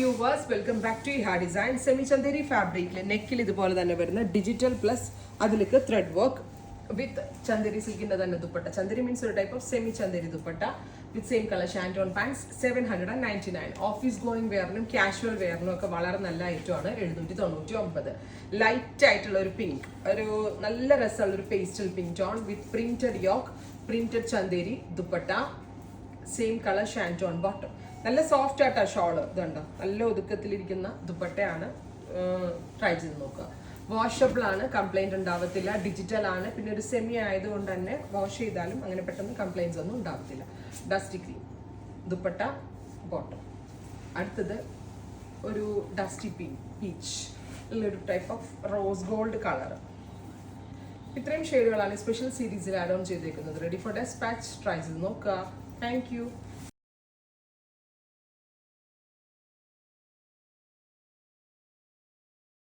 Viewers, welcome back to Iha Design. Semi Chanderi fabric. Neckil ഇതുപോലെ തന്നെ വരുന്ന digital plus അതിലേക്ക് ത്രെഡ് വർക്ക് വിത്ത് ചന്ദേരി സിൽക്കിന്റെ തന്നെ ദുപ്പട്ട. ചന്ദേരി മീൻസ് ഒരു type of semi Chanderi dupatta with same colour shantoon pants 799. Office going വെയറിനും casual വെയറിനും ഒക്കെ വളരെ നല്ല ഐറ്റമാണ് 799. ലൈറ്റ് ആയിട്ടുള്ള ഒരു പിങ്ക്, ഒരു നല്ല രസമുള്ള ഒരു pastel pink tone with printed yoke, printed Chanderi dupatta, same colour shantoon bottom. നല്ല സോഫ്റ്റ് ആയിട്ടാ ഷോള്. ഇതുണ്ടോ, നല്ല ഒതുക്കത്തിലിരിക്കുന്ന ദുപ്പട്ടയാണ്. ട്രൈ ചെയ്ത് നോക്കുക. വാഷബിൾ ആണ്, കംപ്ലൈന്റ് ഉണ്ടാവത്തില്ല. ഡിജിറ്റൽ ആണ്, പിന്നെ ഒരു സെമി ആയതുകൊണ്ട് തന്നെ വാഷ് ചെയ്താലും അങ്ങനെ പെട്ടെന്ന് കംപ്ലൈൻറ്റ്സ് ഒന്നും ഉണ്ടാവത്തില്ല. Dusty cream dupatta bottom. അടുത്തത് ഒരു ഡസ്റ്റി പീച്ച് ഒരു type of rose gold colour. ഇത്രയും ഷെയ്ഡുകളാണ് സ്പെഷ്യൽ സീരീസിൽ ആഡ് ഓൺ ചെയ്തേക്കുന്നത്. Ready for despatch. ട്രൈ ചെയ്ത് നോക്കുക. Thank U.